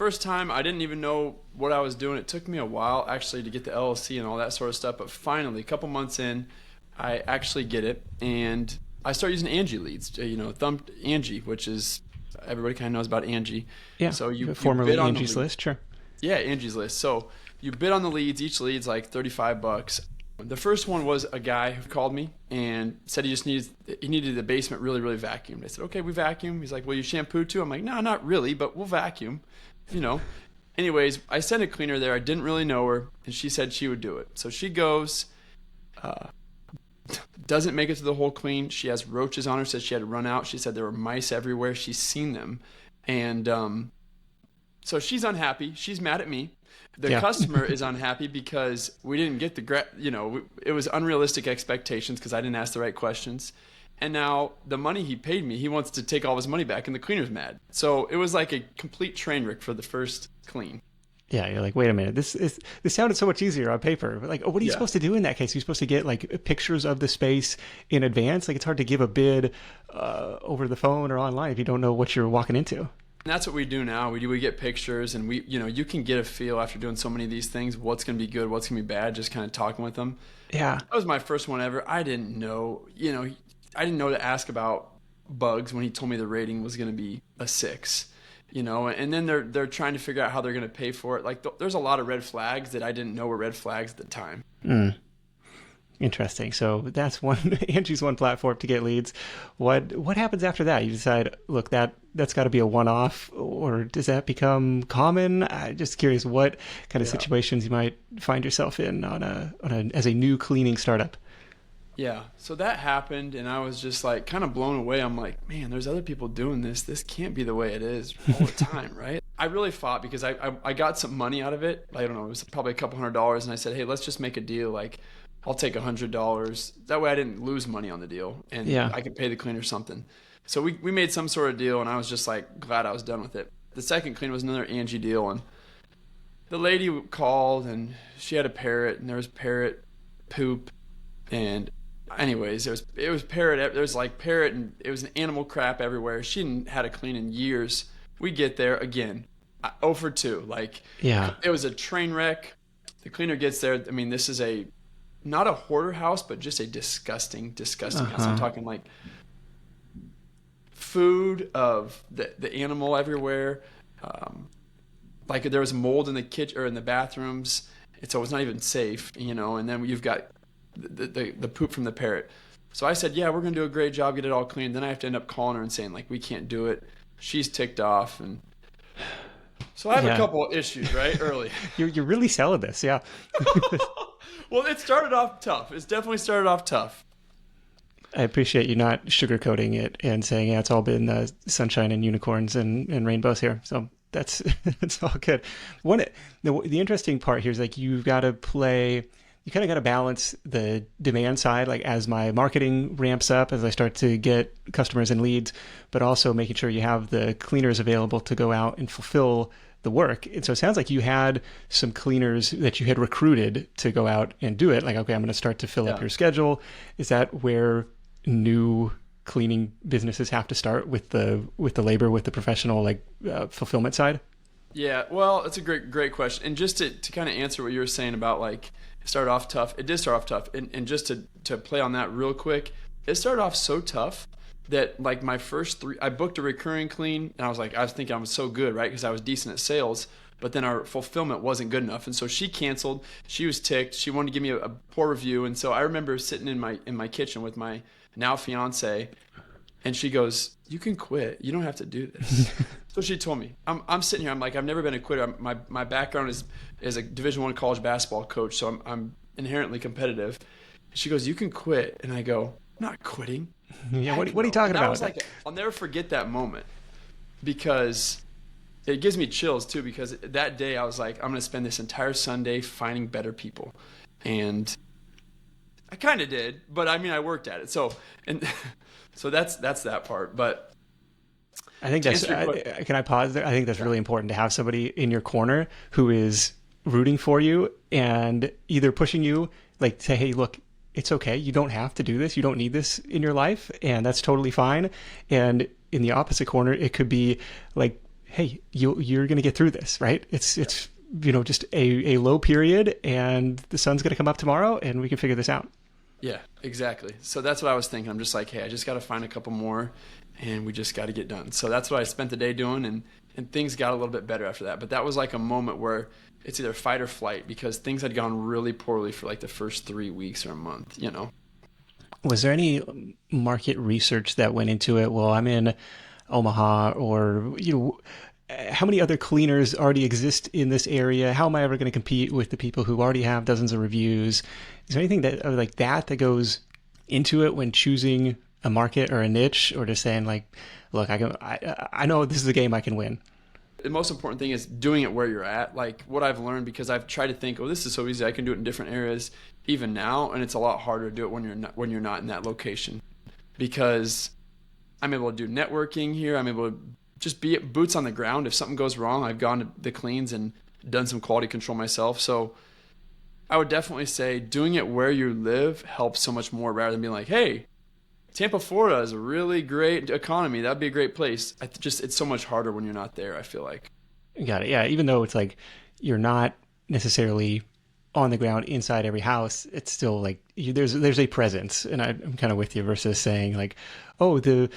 first time I didn't even know what I was doing. It took me a while actually to get the LLC and all that sort of stuff. But finally, a couple months in, I actually get it. And I start using Angie leads, Angie, which is, everybody kind of knows about Angie. Yeah. So you formerly bid on Angie's List, sure. Yeah, Angie's List. So you bid on the leads. Each lead's like $35. The first one was a guy who called me and said he needed the basement really, really vacuumed. I said, okay, we vacuum. He's like, will you shampoo too? I'm like, no, not really, but we'll vacuum, Anyways, I sent a cleaner there. I didn't really know her, and she said she would do it. So she goes, doesn't make it to the whole clean. She has roaches on her, said she had to run out. She said there were mice everywhere. She's seen them. And so she's unhappy. She's mad at me. The customer is unhappy because we didn't get it was unrealistic expectations because I didn't ask the right questions. And now the money he paid me, he wants to take all his money back, and the cleaner's mad. So it was like a complete train wreck for the first clean. Yeah, you're like, wait a minute, this sounded so much easier on paper. Like, what are you supposed to do in that case? You're supposed to get like pictures of the space in advance. Like, it's hard to give a bid over the phone or online if you don't know what you're walking into. And that's what we do now. We get pictures, and you can get a feel after doing so many of these things, what's going to be good, what's going to be bad, just kind of talking with them. Yeah. That was my first one ever. I didn't know to ask about bugs when he told me the rating was going to be a 6, and then they're trying to figure out how they're going to pay for it. Like there's a lot of red flags that I didn't know were red flags at the time. Interesting. So that's Angie's one platform to get leads. What happens after that? You decide, look, that's got to be a one-off, or does that become common? I'm just curious what kind of situations you might find yourself in as a new cleaning startup. Yeah. So that happened, and I was just like kind of blown away. I'm like, man, there's other people doing this. This can't be the way it is all the time, right? I really fought because I got some money out of it. I don't know, it was probably a couple $100s, and I said, hey, let's just make a deal. Like, I'll take $100. That way I didn't lose money on the deal, and I could pay the cleaner something. So we made some sort of deal, and I was just like glad I was done with it. The second clean was another Angie deal, and the lady called, and she had a parrot, and there was parrot poop, and anyways, it was parrot. There was like parrot, and it was an animal crap everywhere. She hadn't had a clean in years. We get there again, 0 for 2. Like, it was a train wreck. The cleaner gets there. I mean, this is not a hoarder house, but just a disgusting house. I'm talking like food of the animal everywhere. Like there was mold in the kitchen or in the bathrooms. So it's not even safe, and then you've got the poop from the parrot. So I said, yeah, we're going to do a great job, get it all clean. Then I have to end up calling her and saying, like, we can't do it. She's ticked off. And so I have a couple of issues, right? Early. You're really selling this. Yeah. Well, it started off tough. It's definitely started off tough. I appreciate you not sugarcoating it and saying, yeah, it's all been sunshine and unicorns and rainbows here. So that's all good. The interesting part here is like you kind of got to balance the demand side, like as my marketing ramps up, as I start to get customers and leads, but also making sure you have the cleaners available to go out and fulfill the work. And so it sounds like you had some cleaners that you had recruited to go out and do it. Like, okay, I'm going to start to fill up your schedule. Is that where new cleaning businesses have to start with the labor, with the professional, fulfillment side? Yeah, well, it's a great question. And just to kind of answer what you were saying about like, it started off tough. It did start off tough. And just to play on that real quick, it started off so tough that like my first 3, I booked a recurring clean, and I was thinking I was so good, right? Because I was decent at sales, but then our fulfillment wasn't good enough. And so she canceled. She was ticked. She wanted to give me a poor review. And so I remember sitting in my kitchen with my now fiance, and she goes, you can quit. You don't have to do this. So she told me. I'm sitting here. I'm like, I've never been a quitter. My background is a Division I college basketball coach, so I'm inherently competitive. She goes, you can quit. And I go, I'm not quitting. Yeah, what are you talking about? I was like, I'll never forget that moment because it gives me chills too, because that day I was like, I'm going to spend this entire Sunday finding better people. And I kind of did, but I mean, I worked at it. So that's that part. But I think can I pause there? I think that's really important to have somebody in your corner who is rooting for you and either pushing you, like say, hey, look, it's okay. You don't have to do this. You don't need this in your life. And that's totally fine. And in the opposite corner, it could be like, hey, you're going to get through this, right? It's just a low period, and the sun's going to come up tomorrow, and we can figure this out. Yeah, exactly. So that's what I was thinking. I'm just like, hey, I just got to find a couple more, and we just got to get done. So that's what I spent the day doing, and things got a little bit better after that. But that was like a moment where it's either fight or flight, because things had gone really poorly for like the first 3 weeks or a month, Was there any market research that went into it? Well, I'm in Omaha, or how many other cleaners already exist in this area? How am I ever going to compete with the people who already have dozens of reviews? Is there anything that goes into it when choosing a market or a niche, or just saying like, look, I know this is a game I can win? The most important thing is doing it where you're at. Like what I've learned, because I've tried to think, oh, this is so easy, I can do it in different areas even now, and it's a lot harder to do it when you're not in that location, because I'm able to do networking here. I'm able to just be boots on the ground. If something goes wrong, I've gone to the cleans and done some quality control myself. So I would definitely say doing it where you live helps so much more, rather than being like, hey, Tampa, Florida is a really great economy. That'd be a great place. It's so much harder when you're not there, I feel like. Got it. Yeah. Even though it's like you're not necessarily on the ground inside every house, it's still like there's a presence. And I'm kind of with you, versus saying like, oh, the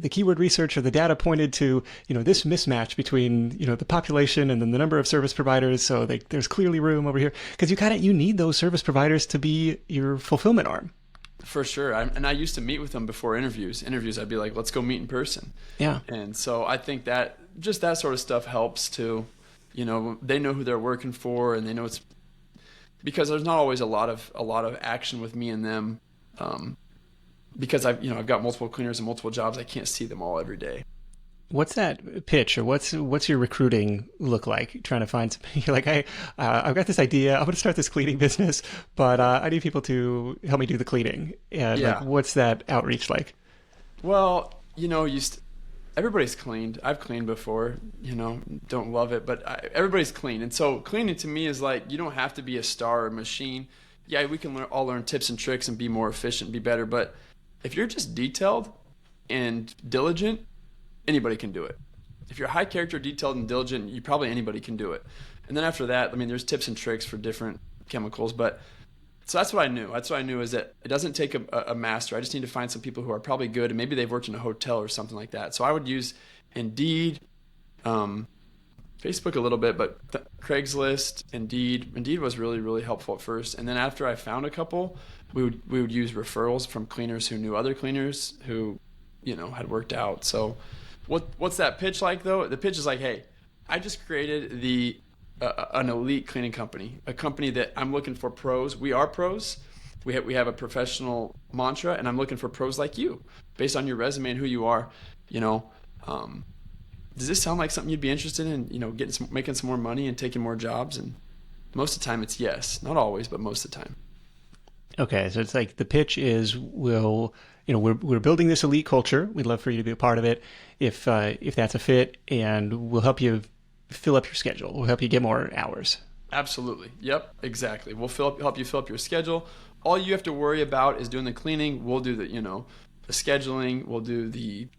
keyword research or the data pointed to, this mismatch between, the population and then the number of service providers. So there's clearly room over here, because you need those service providers to be your fulfillment arm. For sure. I used to meet with them before interviews. I'd be like, let's go meet in person. Yeah. And so I think that just that sort of stuff helps too. They know who they're working for, and they know it's because there's not always a lot of action with me and them. Because I've got multiple cleaners and multiple jobs. I can't see them all every day. What's that pitch, or what's your recruiting look like? Trying to find you're like, hey, I've got this idea. I'm going to start this cleaning business, but I need people to help me do the cleaning. And what's that outreach like? Well, everybody's cleaned. I've cleaned before. Don't love it, but everybody's clean. And so cleaning to me is like, you don't have to be a star or a machine. Yeah, we can all learn tips and tricks and be more efficient, be better. But if you're just detailed and diligent, anybody can do it. If you're high character, detailed, and diligent, anybody can do it. And then after that, there's tips and tricks for different chemicals. But so that's what I knew. That's what I knew, is that it doesn't take a master. I just need to find some people who are probably good, and maybe they've worked in a hotel or something like that. So I would use Indeed, Facebook a little bit, but Craigslist, Indeed was really, really helpful at first. And then after I found a couple, we would use referrals from cleaners who knew other cleaners who, had worked out. So what's that pitch like though? The pitch is like, hey, I just created an elite cleaning company, a company that I'm looking for pros. We are pros. We have a professional mantra, and I'm looking for pros like you, based on your resume and who you are. Does this sound like something you'd be interested in? Making some more money and taking more jobs? And most of the time, it's yes. Not always, but most of the time. Okay, so it's like the pitch is, we're building this elite culture. We'd love for you to be a part of it, if that's a fit, and we'll help you fill up your schedule. We'll help you get more hours. Absolutely. Yep. Exactly. We'll help you fill up your schedule. All you have to worry about is doing the cleaning. We'll do the scheduling. We'll do the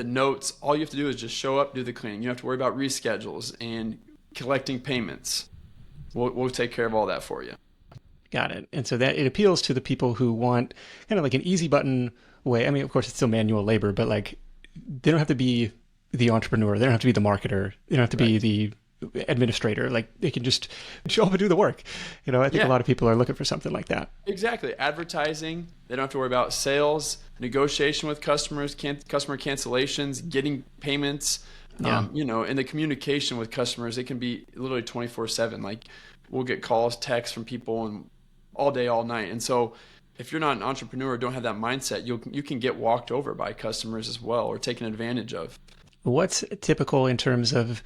notes. All you have to do is just show up, do the cleaning. You don't have to worry about reschedules and collecting payments. We'll take care of all that for you. Got it. And so that it appeals to the people who want kind of like an easy button way. I mean, of course, it's still manual labor, but like they don't have to be the entrepreneur. They don't have to be the marketer. They don't have to be the administrator. Like they can just show up and do the work. I think a lot of people are looking for something like that. Exactly. Advertising. They don't have to worry about sales, negotiation with customers, customer cancellations, getting payments. Yeah. And the communication with customers, it can be literally 24/7. Like we'll get calls, texts from people, and all day, all night. And so if you're not an entrepreneur or don't have that mindset, you can get walked over by customers as well, or taken advantage of. What's typical in terms of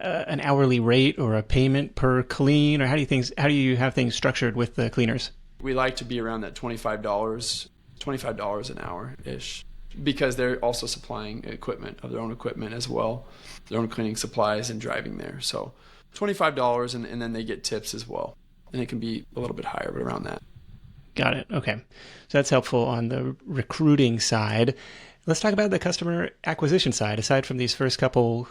an hourly rate or a payment per clean, or how do you have things structured with the cleaners? We like to be around that $25 an hour ish, because they're also supplying their own equipment as well, their own cleaning supplies and driving there. So $25, and then they get tips as well. And it can be a little bit higher, but around that. Got it. Okay. So that's helpful on the recruiting side. Let's talk about the customer acquisition side. Aside from these first couple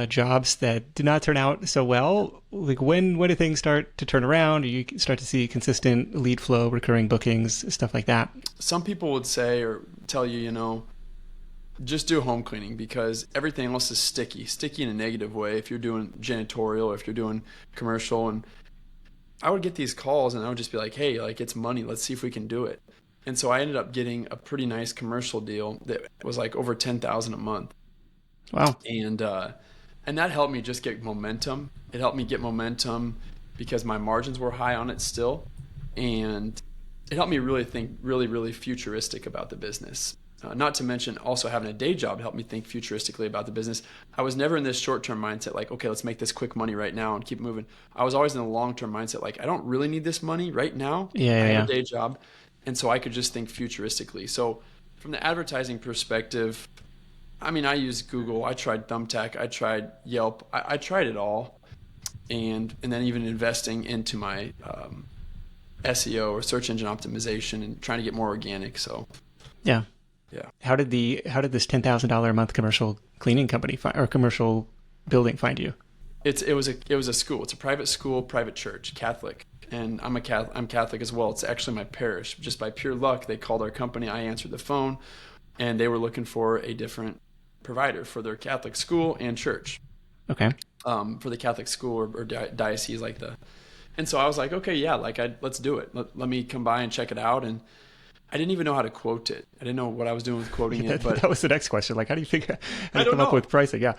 jobs that did not turn out so well. Like when do things start to turn around? Do you start to see consistent lead flow, recurring bookings, stuff like that? Some people would say or tell you, just do home cleaning because everything else is sticky in a negative way if you're doing janitorial or if you're doing commercial. And I would get these calls and I would just be like, hey, like it's money. Let's see if we can do it. And so I ended up getting a pretty nice commercial deal that was like over $10,000 a month. Wow. And that helped me just get momentum. It helped me get momentum because my margins were high on it still. And it helped me really think really futuristic about the business. Not to mention also having a day job helped me think futuristically about the business. I was never in this short-term mindset like, okay, let's make this quick money right now and keep moving. I was always in a long-term mindset like, I don't really need this money right now. I have a day job. And so I could just think futuristically. So from the advertising perspective, I mean, I used Google. I tried Thumbtack. I tried Yelp. I tried it all. And then even investing into my SEO or search engine optimization and trying to get more organic. So yeah. Yeah. How did this $10,000 a month commercial cleaning company or commercial building find you? It was a school. It's a private school, private church, Catholic, and I'm Catholic as well. It's actually my parish. Just by pure luck, they called our company. I answered the phone, and they were looking for a different provider for their Catholic school and church. Okay. For the Catholic school or diocese and so I was like, okay, yeah, let's do it. Let me come by and check it out. And I didn't even know how to quote it. I didn't know what I was doing with quoting it. But that was the next question. Like, how do you come up with pricing? Yeah.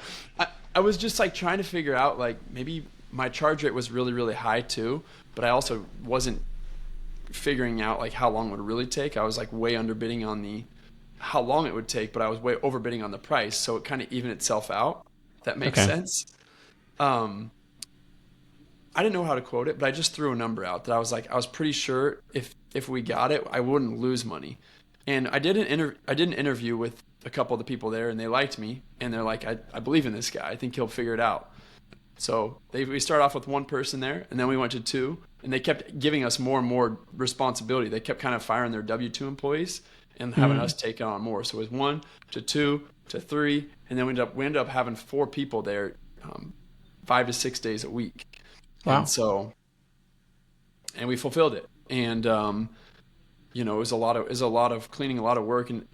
I was just like trying to figure out like maybe my charge rate was really high too, but I also wasn't figuring out like how long it would really take. I was like way underbidding on how long it would take, but I was way overbidding on the price. So it kind of evened itself out. If that makes sense. I didn't know how to quote it, but I just threw a number out that I was pretty sure if we got it, I wouldn't lose money. And I did an interview with a couple of the people there, and they liked me, and they're like, I believe in this guy. I think he'll figure it out. So we started off with one person there, and then we went to two, and they kept giving us more and more responsibility. They kept kind of firing their W-2 employees and having us take on more. So it was 1 to 2 to 3, and then we ended up having 4 people there, 5 to 6 days a week. Wow. And we fulfilled it. And, it was a lot of cleaning, a lot of work. And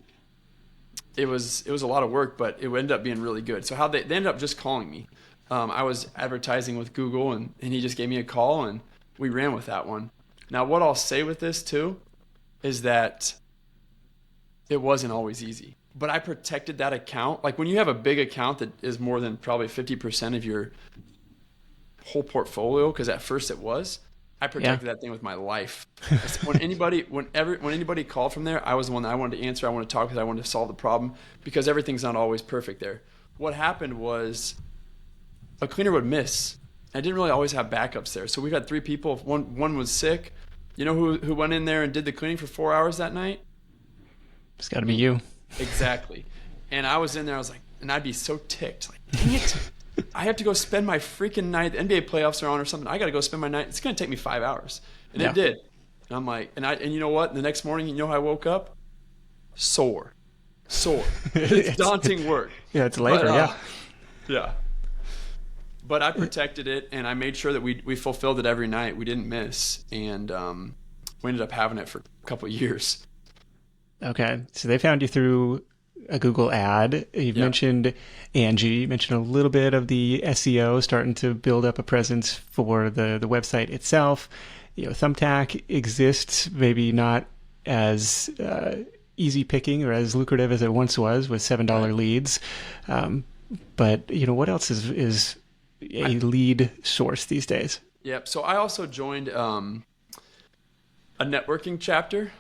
it was a lot of work, but it ended up being really good. So they ended up just calling me. I was advertising with Google and he just gave me a call and we ran with that one. Now, what I'll say with this too, is that it wasn't always easy, but I protected that account. Like when you have a big account that is more than probably 50% of your whole portfolio, because at first it was, I protected that thing with my life. When anybody called from there, I was the one that I wanted to answer. I wanted to talk because I wanted to solve the problem because everything's not always perfect there. What happened was a cleaner would miss. I didn't really always have backups there. So we've had 3 people. If one was sick, you know who went in there and did the cleaning for 4 hours that night? It's got to be you. Exactly. And I was in there, I was like, and I'd be so ticked. Like, dang it. I have to go spend my freaking night. The NBA playoffs are on or something. I got to go spend my night. It's going to take me 5 hours. And it did. And I'm like, and you know what? The next morning, you know how I woke up? Sore. It's daunting work. Yeah, it's labor, Yeah. But I protected it, and I made sure that we fulfilled it every night. We didn't miss. And we ended up having it for a couple of years. Okay. So they found you through a Google ad. You've mentioned Angie. You mentioned a little bit of the SEO, starting to build up a presence for the website itself. Thumbtack exists, maybe not as easy picking or as lucrative as it once was with $7 leads. But what else is a lead source these days? Yep. So I also joined a networking chapter,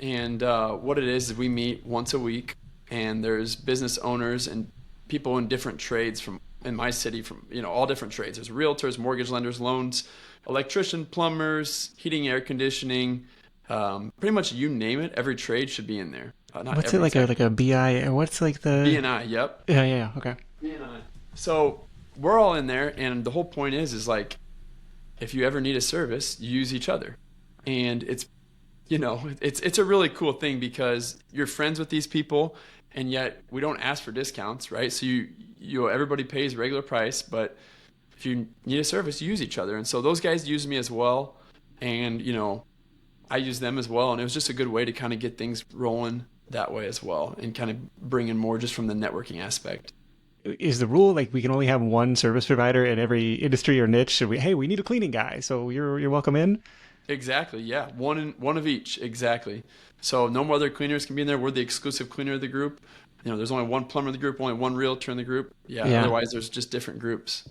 and what it is we meet once a week. And there's business owners and people in different trades in my city from all different trades. There's realtors, mortgage lenders, loans, electrician, plumbers, heating, air conditioning, pretty much you name it. Every trade should be in there. What's it like a BI? What's like the B&I? Yep. Yeah. Okay. B&I. So we're all in there, and the whole point is like if you ever need a service, you use each other, and it's a really cool thing because you're friends with these people. and yet we don't ask for discounts, right? So everybody pays regular price, but if you need a service, you use each other. And so those guys use me as well, and I use them as well, and it was just a good way to kind of get things rolling that way as well, and kind of bring in more just from the networking aspect. Is the rule like we can only have one service provider in every industry or niche? Should we need a cleaning guy, so you're welcome in? Exactly, yeah. One of each, exactly. So no more other cleaners can be in there. We're the exclusive cleaner of the group. There's only one plumber in the group, only one realtor in the group. Yeah. Otherwise there's just different groups.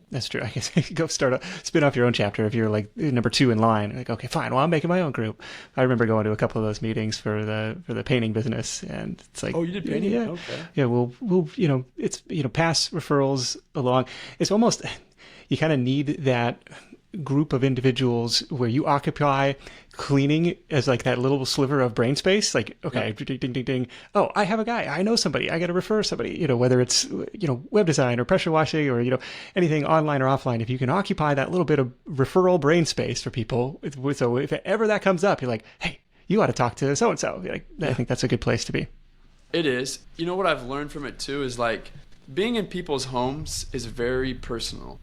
That's true. I guess you could go spin off your own chapter if you're like number 2 in line. Like, okay, fine. Well, I'm making my own group. I remember going to a couple of those meetings for the painting business, and it's like, oh, you did painting? Yeah, okay. Yeah. We'll it's pass referrals along. It's almost, you kind of need that group of individuals where you occupy cleaning as like that little sliver of brain space. Like, okay, ding, ding, ding, ding. Oh, I have a guy. I know somebody. I got to refer somebody, whether it's, web design or pressure washing or, anything online or offline. If you can occupy that little bit of referral brain space for people. So if ever that comes up, you're like, hey, you ought to talk to so-and-so. I think that's a good place to be. It is. What I've learned from it too is like being in people's homes is very personal.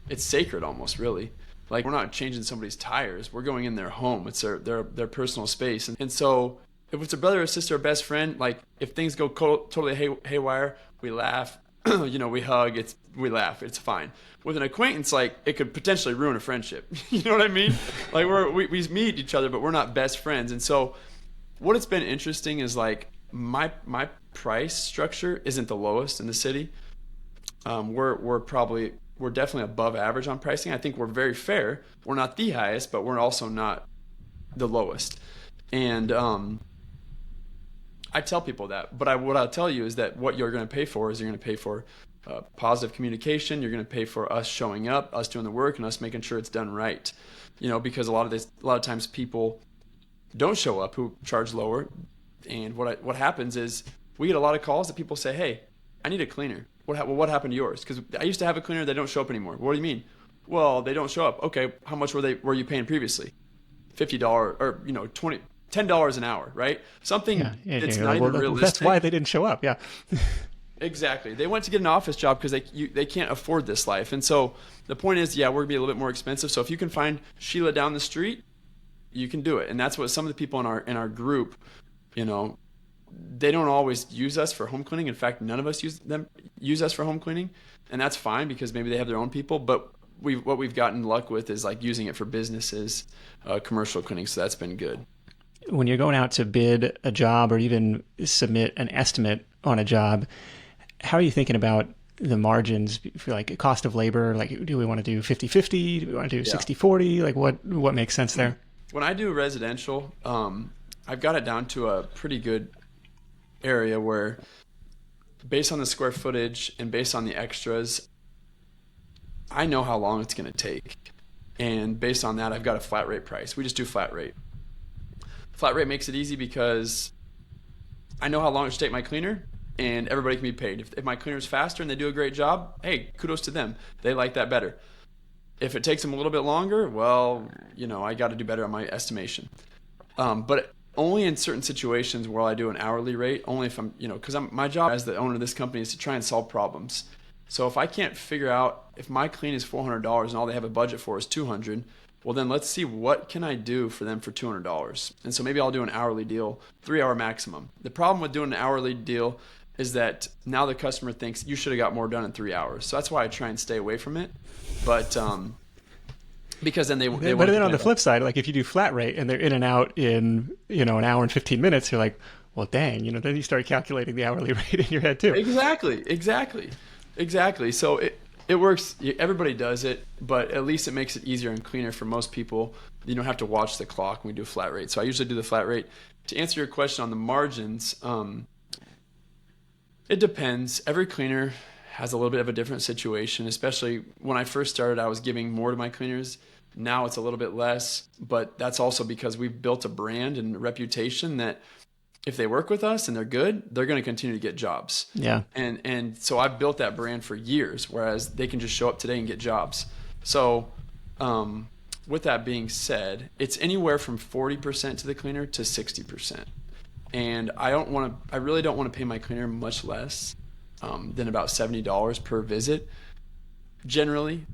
It's sacred almost, really. Like, we're not changing somebody's tires. We're going in their home. It's their personal space. And so if it's a brother or sister or best friend, like if things go totally haywire, we laugh, we hug, we laugh. It's fine. With an acquaintance, like it could potentially ruin a friendship. You know what I mean? Like we meet each other, but we're not best friends. And so what it's been interesting is like my price structure isn't the lowest in the city. We're definitely above average on pricing. I think we're very fair. We're not the highest, but we're also not the lowest. And I tell people that. But what I'll tell you is that what you're going to pay for is you're going to pay for positive communication. You're going to pay for us showing up, us doing the work, and us making sure it's done right. Because a lot of times people don't show up who charge lower. And what happens is we get a lot of calls that people say, hey, I need a cleaner. What happened to yours? Because I used to have a cleaner, they don't show up anymore. What do you mean? Well, they don't show up. Okay, how much were you paying previously? $50 or $10 an hour, right? Something that's not even realistic. That's why they didn't show up. Yeah. Exactly. They went to get an office job because they can't afford this life. And so the point is, we're gonna be a little bit more expensive. So if you can find Sheila down the street, you can do it. And that's what some of the people in our group, they don't always use us for home cleaning. In fact, none of us use us for home cleaning, and that's fine because maybe they have their own people. But what we've gotten luck with is like using it for businesses, commercial cleaning. So that's been good. When you're going out to bid a job or even submit an estimate on a job, how are you thinking about the margins for like cost of labor? Like, do we want to do 50-50? Do we want to do 60-40? Like what makes sense there? When I do residential, I've got it down to a pretty good area where based on the square footage and based on the extras, I know how long it's going to take. And based on that, I've got a flat rate price. We just do flat rate. Flat rate makes it easy because I know how long it should take my cleaner and everybody can be paid. If my cleaner's faster and they do a great job, hey, kudos to them. They like that better. If it takes them a little bit longer, well, I got to do better on my estimation. But only in certain situations where I do an hourly rate, only if I'm, because my job as the owner of this company is to try and solve problems. So if I can't figure out if my clean is $400 and all they have a budget for is $200, well then let's see what can I do for them for $200. And so maybe I'll do an hourly deal, 3-hour maximum. The problem with doing an hourly deal is that now the customer thinks you should have got more done in 3 hours. So that's why I try and stay away from it. But because then they but then on the flip side, like if you do flat rate and they're in and out in an hour and 15 minutes, you're like, well, dang, then you start calculating the hourly rate in your head too. Exactly. So it works. Everybody does it, but at least it makes it easier and cleaner for most people. You don't have to watch the clock when we do a flat rate. So I usually do the flat rate. To answer your question on the margins, it depends. Every cleaner has a little bit of a different situation, especially when I first started, I was giving more to my cleaners. Now it's a little bit less, but that's also because we've built a brand and a reputation that if they work with us and they're good, they're going to continue to get jobs. Yeah. And so I've built that brand for years, whereas they can just show up today and get jobs. So with that being said, it's anywhere from 40% to the cleaner to 60% And I really don't want to pay my cleaner much less than about $70 per visit generally,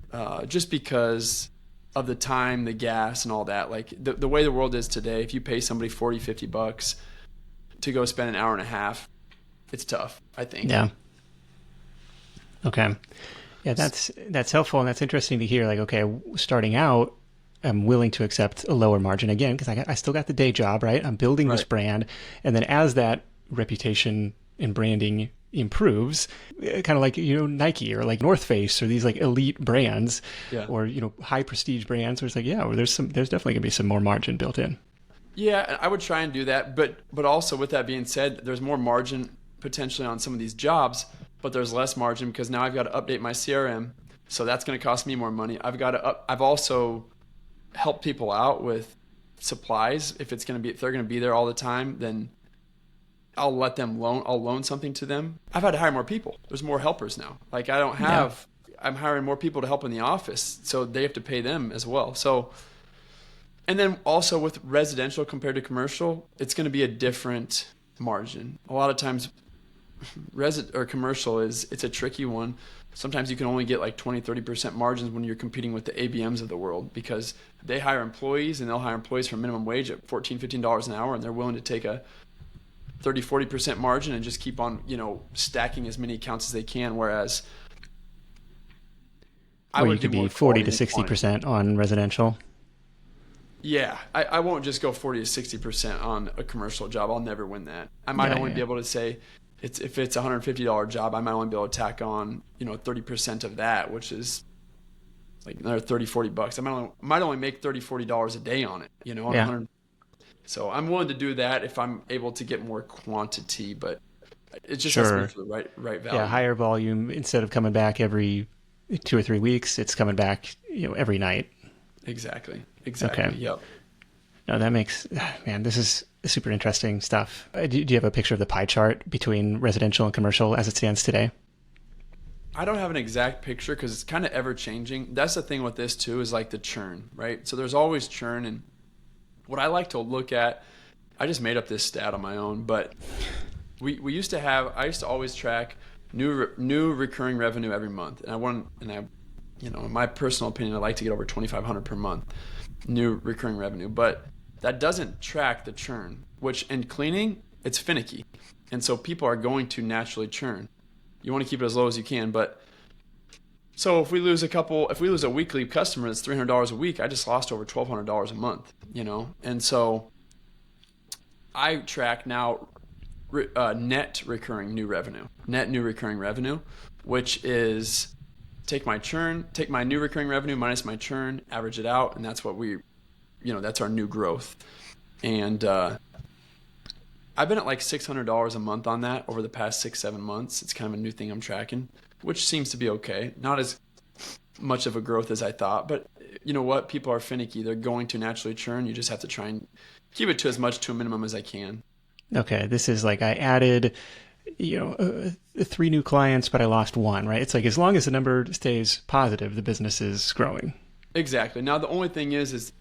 just because of the time, the gas and all that. Like the way the world is today, if you pay somebody 40, $50 to go spend an hour and a half, it's tough, I think. Yeah. Okay. Yeah, that's helpful, and that's interesting to hear. Like, okay, starting out, I'm willing to accept a lower margin again because I still got the day job, right? I'm building this brand, and then as that reputation and branding improves, kind of like Nike or like North Face or these like elite brands, or high prestige brands, where it's like there's definitely gonna be some more margin built in. Yeah, I would try and do that, but also with that being said, there's more margin potentially on some of these jobs, but there's less margin because now I've got to update my CRM, so that's going to cost me more money. I've also helped people out with supplies. If they're going to be there all the time, then I'll loan something to them. I've had to hire more people. There's more helpers now. Like I'm hiring more people to help in the office, so they have to pay them as well. So, and then also with residential compared to commercial, it's going to be a different margin. A lot of times commercial it's a tricky one. Sometimes you can only get like 20-30% margins when you're competing with the ABMs of the world, because they hire employees and they'll hire employees for minimum wage at $14-15 an hour, and they're willing to take a 30-40% margin and just keep on stacking as many accounts as they can, whereas you could be 40 to 60% on residential. Yeah, I won't just go 40 to 60% on a commercial job. I'll never win that. I might only be able to say, if it's a $150 job, I might only be able to tack on 30% of that, which is like another $30-40. I might only make $30-40 a day on it, on 100. So I'm willing to do that if I'm able to get more quantity, but it just has to be for the right value. Yeah, higher volume. Instead of coming back every 2 or 3 weeks, it's coming back every night. Exactly. Okay. Yep. No, that makes, man, this is super interesting stuff. Do you have a picture of the pie chart between residential and commercial as it stands today? I don't have an exact picture because it's kind of ever changing. That's the thing with this too, is like the churn, right? So there's always churn, and what I like to look at, I just made up this stat on my own, but I used to always track new recurring revenue every month. And in my personal opinion, I like to get over $2,500 per month, new recurring revenue, but that doesn't track the churn, which in cleaning, it's finicky. And so people are going to naturally churn. You want to keep it as low as you can, but so if we lose a weekly customer that's $300 a week, I just lost over $1,200 a month, And so I track now net new recurring revenue, which is take my new recurring revenue minus my churn, average it out, and that's what that's our new growth. And I've been at like $600 a month on that over the past 6-7 months. It's kind of a new thing I'm tracking, which seems to be okay. Not as much of a growth as I thought, but you know what? People are finicky. They're going to naturally churn. You just have to try and keep it to a minimum as I can. Okay. This is like I added, 3 new clients, but I lost 1, right? It's like as long as the number stays positive, the business is growing. Exactly. Now, the only thing is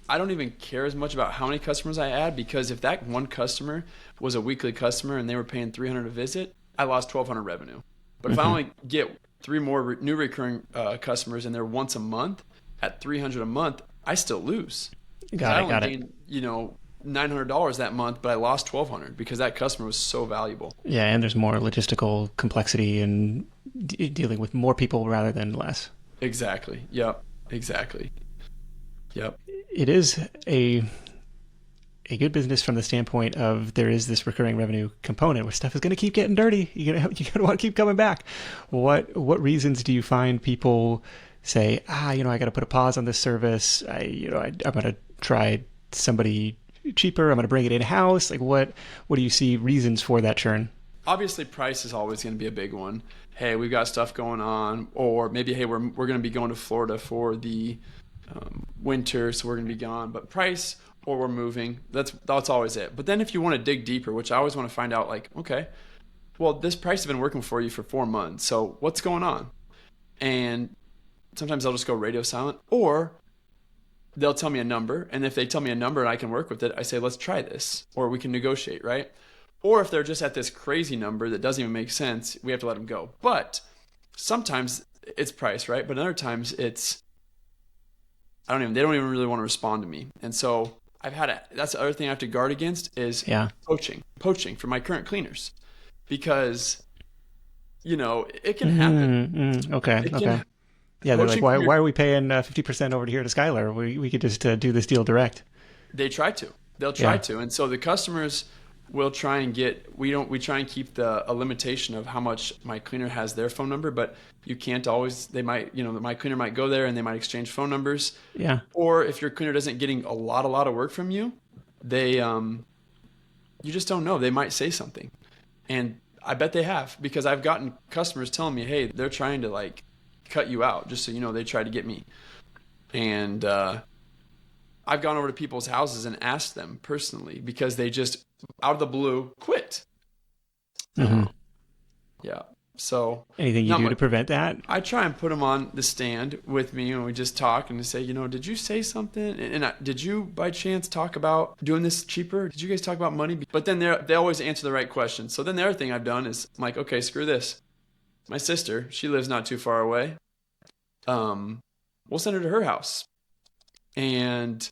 I don't even care as much about how many customers I add, because if that one customer was a weekly customer and they were paying $300 a visit, I lost $1,200 revenue. But if I only get 3 more new recurring customers and they're once a month at $300 a month, I still lose. Got it. Gained, $900 that month, but I lost $1,200 because that customer was so valuable. Yeah, and there's more logistical complexity and dealing with more people rather than less. Exactly. Yep. Exactly. Yep. It is a good business from the standpoint of there is this recurring revenue component where stuff is going to keep getting dirty. You're going to want to keep coming back. What reasons do you find people say, I got to put a pause on this service. I'm going to try somebody cheaper. I'm going to bring it in-house. Like what do you see reasons for that churn? Obviously, price is always going to be a big one. Hey, we've got stuff going on, or maybe, hey, we're going to be going to Florida for the winter, so we're going to be gone. But price, or we're moving. That's always it. But then if you want to dig deeper, which I always want to find out, like, okay, well, this price has been working for you for 4 months, so what's going on? And sometimes I'll just go radio silent, or they'll tell me a number. And if they tell me a number and I can work with it, I say, let's try this, or we can negotiate, right? Or if they're just at this crazy number that doesn't even make sense, we have to let them go. But sometimes it's price, right? But other times it's, they don't even really want to respond to me. And so that's the other thing I have to guard against is poaching from my current cleaners, because, it can happen. Okay. Yeah, they're like, why are we paying 50% over here to Skyler? We could just do this deal direct. They'll try to. And so the customers will try and we try and keep a limitation of how much my cleaner has their phone number, but you can't always, they might, my cleaner might go there and they might exchange phone numbers. Yeah. Or if your cleaner doesn't getting a lot of work from you, they, you just don't know. They might say something. And I bet they have, because I've gotten customers telling me, hey, they're trying to like cut you out, just so you know, they tried to get me. And I've gone over to people's houses and asked them personally, because they just out of the blue quit. Yeah. So anything you do to prevent that? I try and put them on the stand with me, and we just talk and say, did you say something? And did you by chance talk about doing this cheaper? Did you guys talk about money? But then they always answer the right question. So then the other thing I've done is I'm like, okay, screw this. My sister, she lives not too far away. We'll send her to her house, and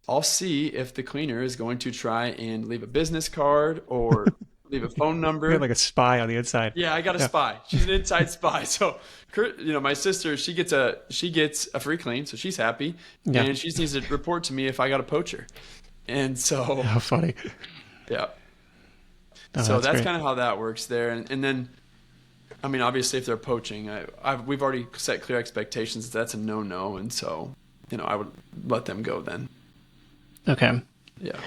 I'll see if the cleaner is going to try and leave a business card or leave a phone number. You're like a spy on the inside. Yeah, I got a spy. She's an inside spy. So, my sister, she gets a free clean, so she's happy, and she just needs to report to me if I got a poacher. And so, how funny. Yeah. So that's kind of how that works there, and then, obviously, if they're poaching, we've already set clear expectations. That's a no, and so, I would let them go then. Okay. Yeah.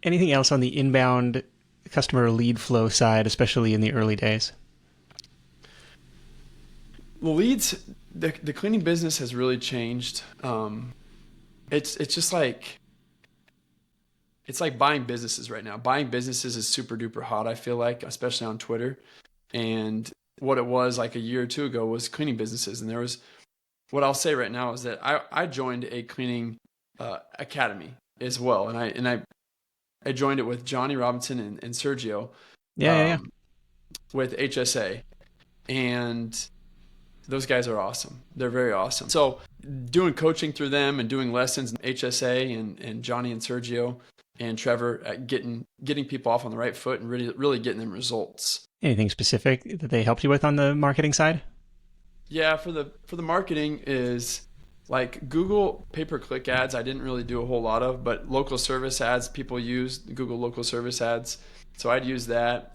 Anything else on the inbound customer lead flow side, especially in the early days? Well, leads, the cleaning business has really changed. It's just like, it's like buying businesses right now. Buying businesses is super duper hot, I feel like, especially on Twitter. And what it was like a year or two ago was cleaning businesses. And what I'll say right now is that I joined a cleaning academy as well, and I joined it with Johnny Robinson and Sergio, with HSA, and those guys are awesome. They're very awesome. So doing coaching through them and doing lessons in HSA and Johnny and Sergio and Trevor at getting people off on the right foot and really getting them results. Anything specific that they helped you with on the marketing side? Yeah, for the marketing is like Google pay-per-click ads. I didn't really do a whole lot of, but local service ads, people use Google local service ads. So I'd use that.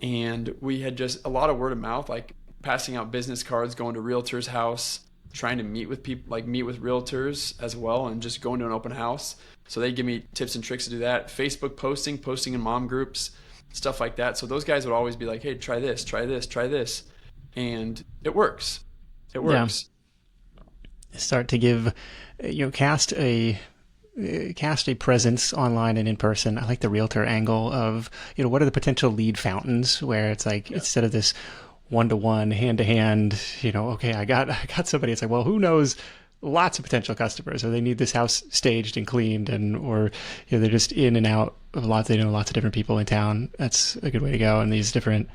And we had just a lot of word of mouth, like passing out business cards, going to realtors' house, trying to meet with people, like meet with realtors as well, and just going to an open house. So they give me tips and tricks to do that. Facebook posting in mom groups, stuff like that. So those guys would always be like, hey, try this, try this, try this. And it works. It works. Yeah. Start to give, cast a presence online and in person. I like the realtor angle of, what are the potential lead fountains where it's like, instead of this one-to-one, hand-to-hand, okay, I got somebody. It's like, well, who knows lots of potential customers, or they need this house staged and cleaned, or they're just in and out of they know lots of different people in town. That's a good way to go. And these different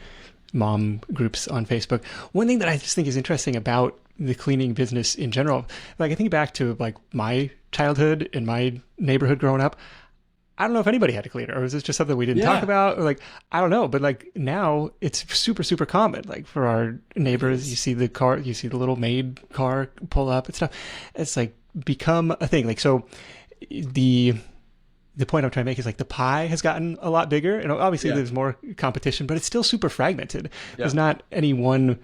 mom groups on Facebook. One thing that I just think is interesting about the cleaning business in general, like I think back to like my childhood in my neighborhood growing up, I don't know if anybody had a cleaner, or was this just something we didn't talk about, or like, I don't know, but like now it's super, super common. Like for our neighbors, you see the little maid car pull up and stuff. It's like become a thing. Like, so the point I'm trying to make is like the pie has gotten a lot bigger, and obviously there's more competition, but it's still super fragmented. There's not any one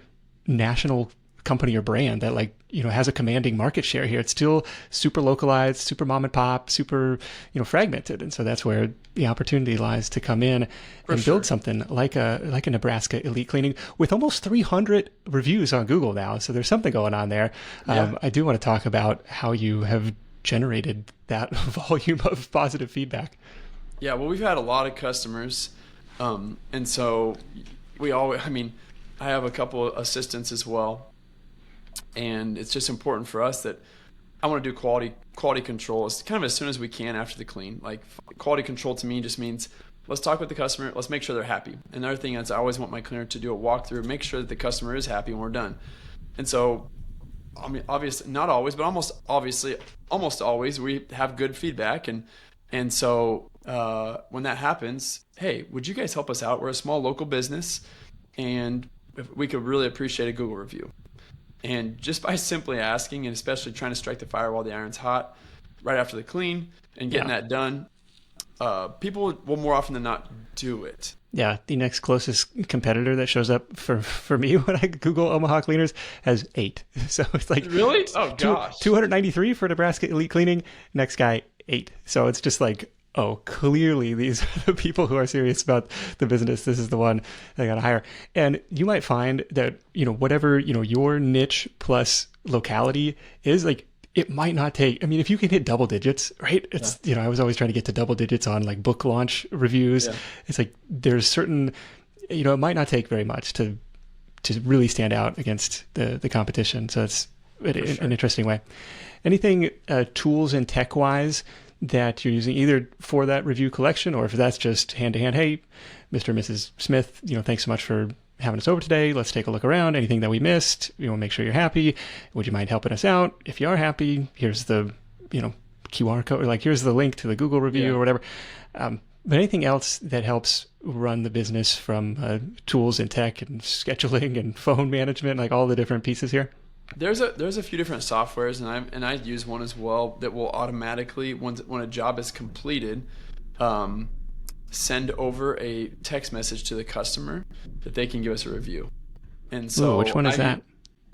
national company or brand that has a commanding market share here. It's still super localized, super mom and pop, super, fragmented. And so that's where the opportunity lies to come in and build something like a Nebraska Elite Cleaning with almost 300 reviews on Google now. So there's something going on there. I do want to talk about how you have generated that volume of positive feedback. Yeah, well, we've had a lot of customers. And so I have a couple of assistants as well. And it's just important for us that I want to do quality control as kind of as soon as we can after the clean. Like quality control to me just means let's talk with the customer, let's make sure they're happy. Another thing is I always want my cleaner to do a walkthrough, make sure that the customer is happy when we're done. And so, I mean, obviously not always, but almost always we have good feedback, and so when that happens, hey, would you guys help us out? We're a small local business, and we could really appreciate a Google review. And just by simply asking, and especially trying to strike the fire while the iron's hot, right after the clean and getting that done, people will more often than not do it. Yeah, the next closest competitor that shows up for me when I Google Omaha cleaners has 8. So it's like, really? Oh gosh, 293 for Nebraska Elite Cleaning. Next guy 8. So it's just like, oh, clearly these are the people who are serious about the business. This is the one I got to hire. And you might find that, whatever, your niche plus locality is, like, it might not take, I mean, if you can hit double digits, right? It's, I was always trying to get to double digits on like book launch reviews. Yeah. It's like, there's certain, it might not take very much to really stand out against the competition. So it's an interesting way. Anything tools and tech wise that you're using either for that review collection, or if that's just hand to hand, hey, Mr. and Mrs. Smith, thanks so much for having us over today. Let's take a look around. Anything that we missed, make sure you're happy. Would you mind helping us out? If you are happy, here's the, QR code, or like, here's the link to the Google review or whatever. But anything else that helps run the business from tools and tech and scheduling and phone management, like all the different pieces here? There's a few different softwares, and I use one as well that will automatically, when a job is completed, send over a text message to the customer that they can give us a review. And so, which one is that?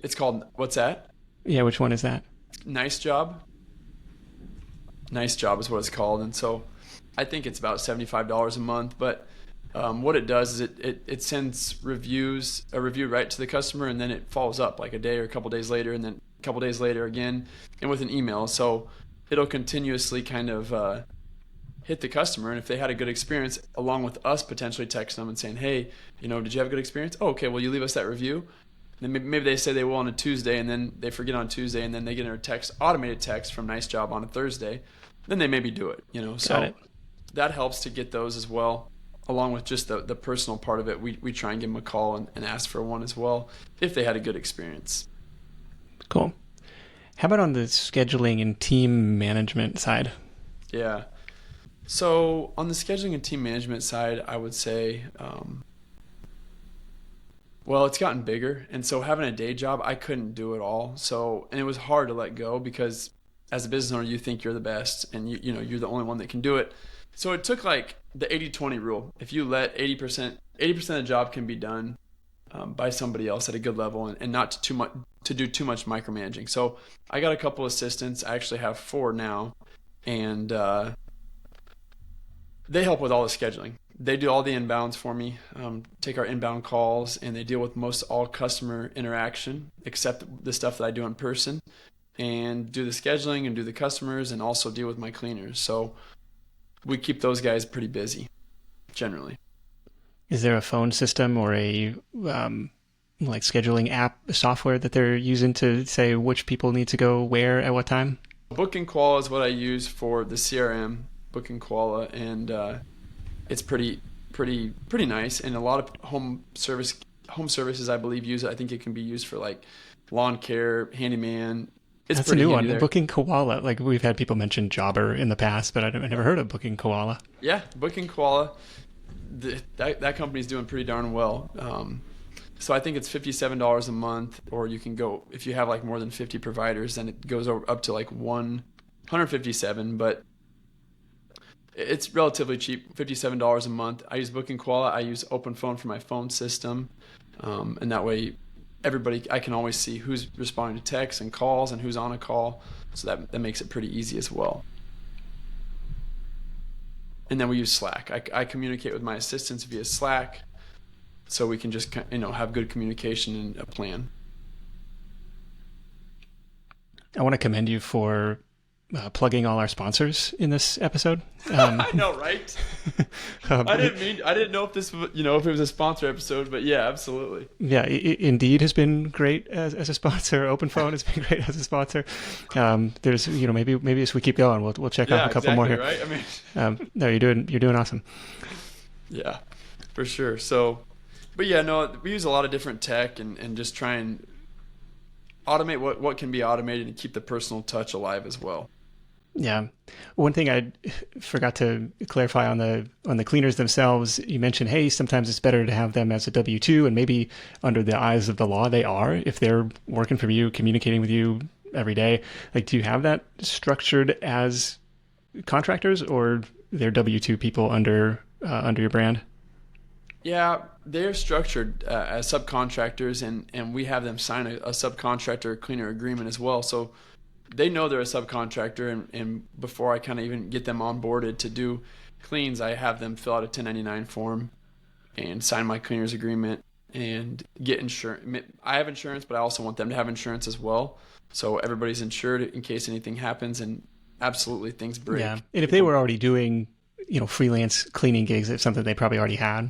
It's called, what's that? Yeah, which one is that? Nice Job. Nice Job is what it's called. And so I think it's about $75 a month, but what it does is it sends a review right to the customer, and then it follows up like a day or a couple days later, and then a couple days later again, and with an email. So it'll continuously kind of hit the customer, and if they had a good experience, along with us potentially texting them and saying, hey, did you have a good experience? Oh, okay, will you leave us that review? And then maybe they say they will on a Tuesday, and then they forget on Tuesday, and then they get an automated text from Nice Job on a Thursday. Then they maybe do it, So that helps to get those as well. Along with just the personal part of it, we try and give them a call and ask for one as well if they had a good experience. Cool. How about on the scheduling and team management side? Yeah. So on the scheduling and team management side, I would say, it's gotten bigger. And so having a day job, I couldn't do it all. And it was hard to let go because as a business owner, you think you're the best and you're the only one that can do it. So it took like the 80-20 rule. If you let 80% of the job can be done by somebody else at a good level and not to do too much micromanaging. So I got a couple assistants. I actually have 4 now, and they help with all the scheduling. They do all the inbounds for me, take our inbound calls, and they deal with most all customer interaction except the stuff that I do in person, and do the scheduling and do the customers and also deal with my cleaners. So we keep those guys pretty busy, generally. Is there a phone system or a like scheduling app software that they're using to say which people need to go where at what time? Booking Koala is what I use for the CRM, Booking Koala, and it's pretty nice. And a lot of home services, I believe, use it. I think it can be used for like lawn care, handyman. That's a new one. There. Booking Koala. Like we've had people mention Jobber in the past, but I never heard of Booking Koala. Yeah, Booking Koala. That company's doing pretty darn well. So I think it's $57 a month, or you can go if you have like more than 50 providers, then it goes up to like $157. But it's relatively cheap, $57 a month. I use Booking Koala. I use Open Phone for my phone system, and that way. I can always see who's responding to texts and calls and who's on a call. So that makes it pretty easy as well. And then we use Slack. I communicate with my assistants via Slack so we can just, have good communication and a plan. I want to commend you for plugging all our sponsors in this episode. I know, right? I didn't know if this, if it was a sponsor episode, but yeah, absolutely. Yeah, Indeed has been great as a sponsor. Open Phone has been great as a sponsor. There's, maybe as we keep going, we'll check off a couple more here. Right? I mean, no, you're doing awesome. Yeah, for sure. So, but yeah, no, we use a lot of different tech and just try and automate what can be automated and keep the personal touch alive as well. Yeah. One thing I forgot to clarify on the cleaners themselves, you mentioned, hey, sometimes it's better to have them as a W-2, and maybe under the eyes of the law they are, if they're working for you, communicating with you every day. Like, do you have that structured as contractors, or they're W-2 people under your brand? Yeah, they're structured as subcontractors, and we have them sign a subcontractor cleaner agreement as well. So they know they're a subcontractor, and before I kind of even get them onboarded to do cleans, I have them fill out a 1099 form and sign my cleaner's agreement and get insurance. I have insurance, but I also want them to have insurance as well. So everybody's insured in case anything happens, and absolutely things break. Yeah, and if they were already doing, freelance cleaning gigs, it's something they probably already had.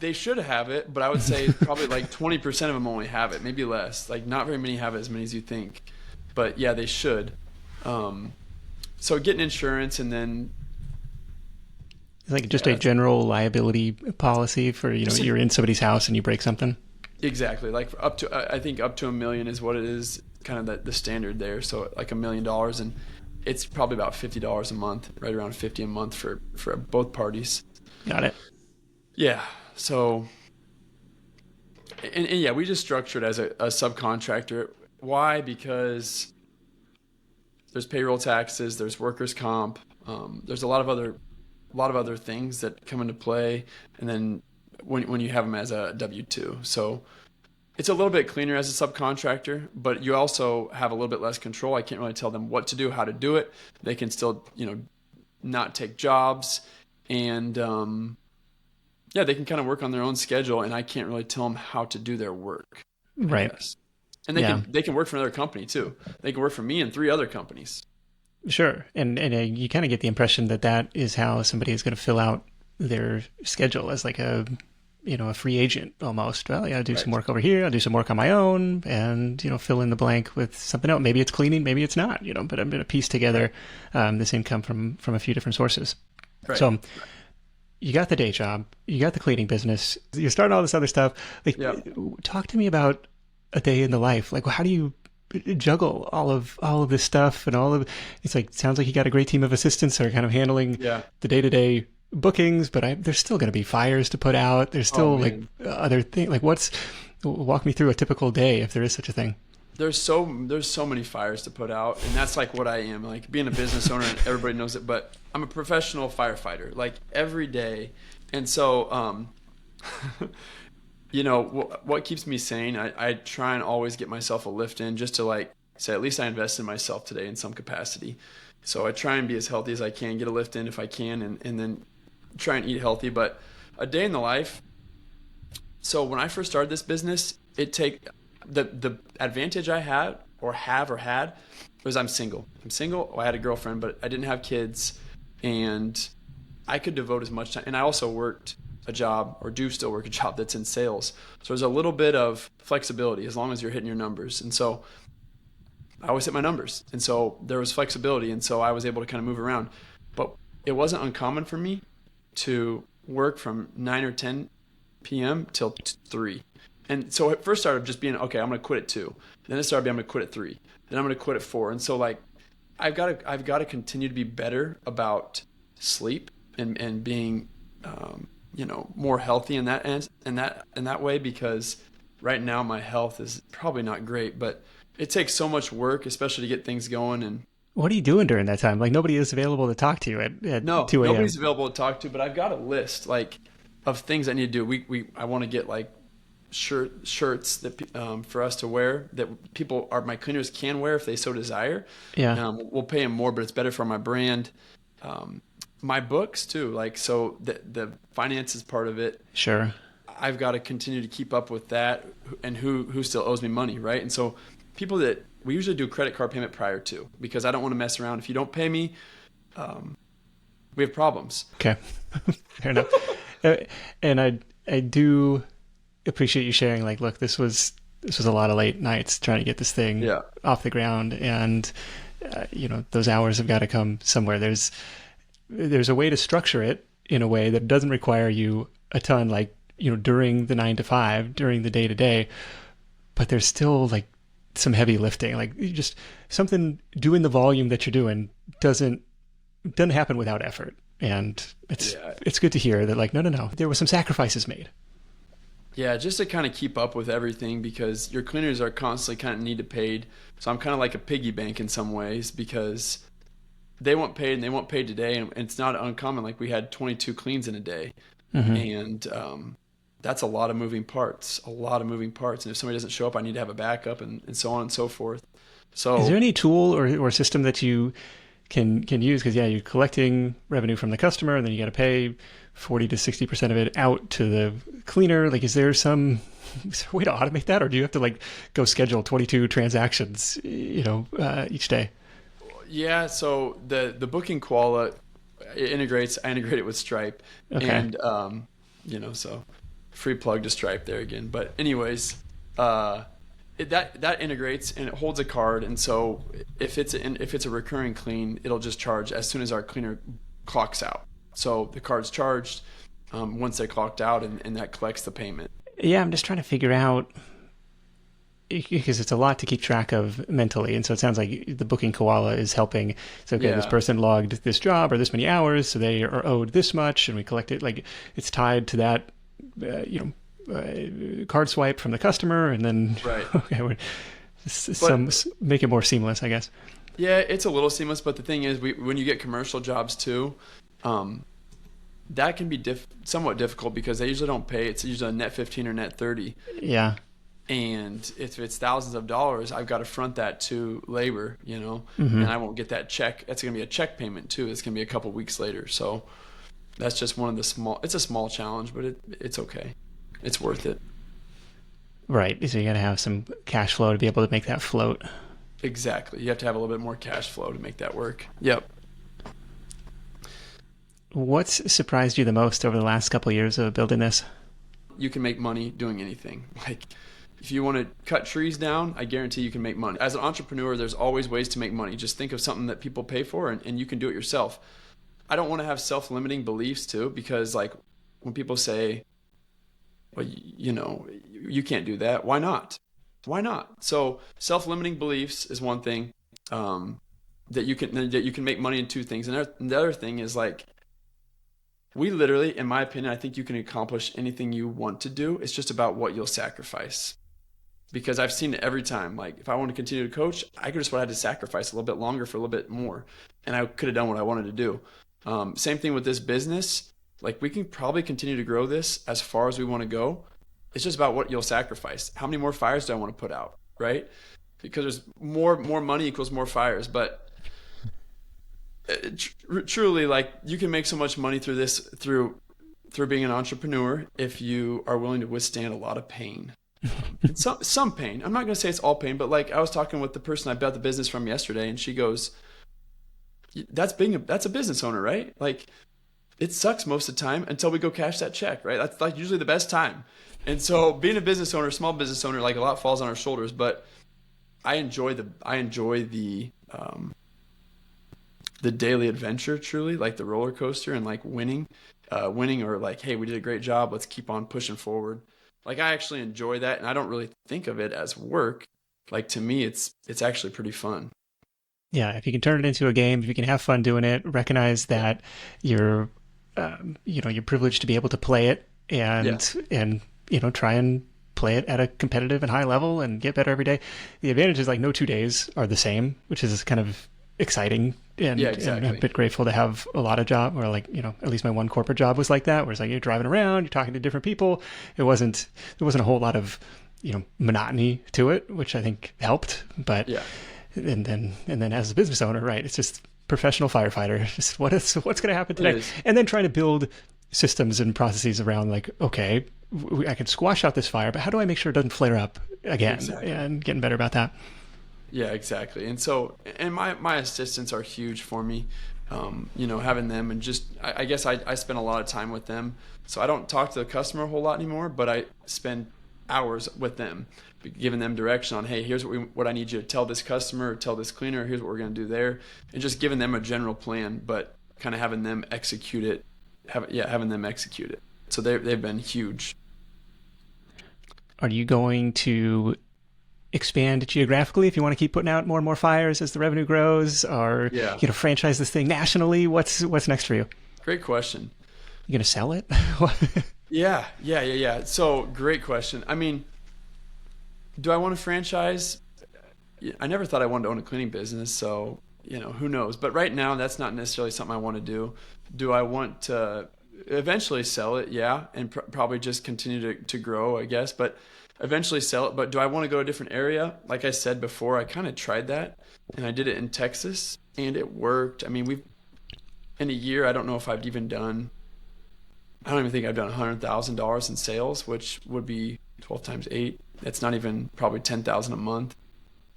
They should have it, but I would say probably like 20% of them only have it, maybe less. Like, not very many have it, as many as you think. But yeah, they should. So getting insurance, and then like just a general liability policy for, you're in somebody's house and you break something. Exactly. Like I think up to $1 million is what it is, kind of the standard there. So like $1 million, and it's probably about $50 a month, right around $50 a month for both parties. Got it. Yeah. So, and yeah, we just structured as a subcontractor. Why? Because there's payroll taxes, there's workers' comp, there's a lot of other things that come into play, and then when you have them as a W-2, so it's a little bit cleaner as a subcontractor, but you also have a little bit less control. I can't really tell them what to do, how to do it. They can still, not take jobs, and they can kind of work on their own schedule, and I can't really tell them how to do their work. Right. And they can work for another company too. They can work for me and 3 other companies. Sure. And you kind of get the impression that is how somebody is going to fill out their schedule, as like a free agent almost. Well, yeah, I'll do some work over here. I'll do some work on my own, and, fill in the blank with something else. Maybe it's cleaning, maybe it's not, but I'm going to piece together this income from a few different sources. Right. So you got the day job, you got the cleaning business, you're starting all this other stuff. Like, talk to me about a day in the life. Like, how do you juggle all of this stuff and it's like, sounds like you got a great team of assistants that are kind of handling the day-to-day bookings, but there's still going to be fires to put out. There's still other things. Like, walk me through a typical day, if there is such a thing. There's so many fires to put out, and that's like what I am. Like, being a business owner, and everybody knows it, but I'm a professional firefighter, like, every day. And so, what keeps me sane, I try and always get myself a lift in, just to say, at least I invested in myself today in some capacity. So I try and be as healthy as I can, get a lift in if I can, and then try and eat healthy. But a day in the life. So when I first started this business, the advantage I had was I'm single. I had a girlfriend, but I didn't have kids, and I could devote as much time. And I also worked a job, or do still work a job, that's in sales. So there's a little bit of flexibility as long as you're hitting your numbers. And so I always hit my numbers. And so there was flexibility. And so I was able to kind of move around. But it wasn't uncommon for me to work from 9 or 10 p.m. till 3. And so it first started just being, okay, I'm going to quit at 2. Then it started being, I'm going to quit at 3. Then I'm going to quit at 4. And so I've got to continue to be better about sleep and being, more healthy in that end, in that way, because right now my health is probably not great, but it takes so much work, especially to get things going. And what are you doing during that time? Like, nobody is available to talk to you at 2 a.m. Nobody's available to talk to, but I've got a list of things I need to do. I want to get shirts that for us to wear that my cleaners can wear if they so desire. Yeah. We'll pay them more, but it's better for my brand. My books too, so the finances part of it. Sure. I've got to continue to keep up with that, and who still owes me money, right? And so people that we usually do credit card payment prior to, because I don't want to mess around. If you don't pay me, we have problems. Okay. Fair enough. And I do appreciate you sharing, like, look, this was a lot of late nights trying to get this thing off the ground. And, those hours have got to come somewhere. There's a way to structure it in a way that doesn't require you a ton, like, during the 9 to 5, during the day to day, but there's still like some heavy lifting, like just something doing the volume that you're doing doesn't happen without effort. And it's good to hear that, like, no, there were some sacrifices made. Yeah, just to kind of keep up with everything, because your cleaners are constantly kind of need to paid. So I'm kind of like a piggy bank in some ways, because they want paid and they want paid today. And it's not uncommon. Like, we had 22 cleans in a day. And that's a lot of moving parts. And if somebody doesn't show up, I need to have a backup, and so on and so forth. So is there any tool or system that you can use? Because you're collecting revenue from the customer, and then you got to pay 40 to 60% of it out to the cleaner. Like, is there a way to automate that, or do you have to like go schedule 22 transactions, each day? Yeah. So the booking koala I integrate it with Stripe. Okay. And so free plug to Stripe there again. But anyways, that integrates and it holds a card, and so if it's a recurring clean, it'll just charge as soon as our cleaner clocks out. So the card's charged once they clocked out, and that collects the payment. Yeah, I'm just trying to figure out, because it's a lot to keep track of mentally, and so it sounds like the booking koala is helping. So this person logged this job or this many hours, so they are owed this much, and we collect it. Like, it's tied to that card swipe from the customer, and then make it more seamless, I guess. Yeah, it's a little seamless, but the thing is, when you get commercial jobs too, that can be somewhat difficult, because they usually don't pay. It's usually a net 15 or net 30. Yeah. And if it's thousands of dollars, I've got to front that to labor, and I won't get that check. That's going to be a check payment too. It's going to be a couple weeks later. So that's just one of it's a small challenge, but it's okay. It's worth it. Right. So you got to have some cash flow to be able to make that float. Exactly. You have to have a little bit more cash flow to make that work. Yep. What's surprised you the most over the last couple of years of building this? You can make money doing anything. Like, if you want to cut trees down, I guarantee you can make money. As an entrepreneur, there's always ways to make money. Just think of something that people pay for, and you can do it yourself. I don't want to have self-limiting beliefs too, because like when people say, well, you can't do that. Why not? Why not? So self-limiting beliefs is one thing, that you can make money in two things. And the other thing is, like, we literally, in my opinion, I think you can accomplish anything you want to do. It's just about what you'll sacrifice. Because I've seen it every time. Like, if I want to continue to coach, I could just would have had to sacrifice a little bit longer for a little bit more, and I could have done what I wanted to do. Same thing with this business. Like, we can probably continue to grow this as far as we want to go. It's just about what you'll sacrifice. How many more fires do I want to put out, right? Because there's more money equals more fires. But truly, like, you can make so much money through this, through being an entrepreneur, if you are willing to withstand a lot of pain. Some pain. I'm not going to say it's all pain, but like, I was talking with the person I bought the business from yesterday, and she goes, that's a business owner, right? Like, it sucks most of the time until we go cash that check, right? That's like usually the best time. And so being a business owner, small business owner, like, a lot falls on our shoulders, but I enjoy the daily adventure, truly, like the roller coaster, and like winning, or like, hey, we did a great job, let's keep on pushing forward. Like, I actually enjoy that, and I don't really think of it as work. Like, to me, it's actually pretty fun. Yeah, if you can turn it into a game, if you can have fun doing it, recognize that you're privileged to be able to play it, and try and play it at a competitive and high level and get better every day. The advantage is, like, no 2 days are the same, which is kind of exciting. And, exactly. and a bit grateful to have a lot of job, or like, at least my one corporate job was like that, where it's like you're driving around, you're talking to different people. There wasn't a whole lot of, monotony to it, which I think helped. But and then as a business owner, right, it's just professional firefighter. Just what's going to happen today, and then trying to build systems and processes around, like, okay, I can squash out this fire, but how do I make sure it doesn't flare up again? Exactly. And getting better about that. Yeah, exactly. And so, and my assistants are huge for me. Having them, and just, I guess I spend a lot of time with them. So I don't talk to the customer a whole lot anymore, but I spend hours with them, giving them direction on, hey, here's what I need you to tell this customer, or tell this cleaner, here's what we're going to do there, and just giving them a general plan, but kind of having them execute it. Having them execute it. So they've been huge. Are you going to expand geographically if you want to keep putting out more and more fires as the revenue grows, or franchise this thing nationally? What's next for you? Great question. You gonna sell it? Yeah. So great question. I mean, do I want to franchise? I never thought I wanted to own a cleaning business, so who knows? But right now, that's not necessarily something I want to do. Do I want to eventually sell it? Yeah, and probably just continue to grow, I guess. But eventually sell it. But do I want to go to a different area? Like I said before, I kind of tried that, and I did it in Texas, and it worked. I mean, in a year, I don't know if I've even done. I don't even think I've done $100,000 in sales, which would be 12 times 8. That's not even probably 10,000 a month.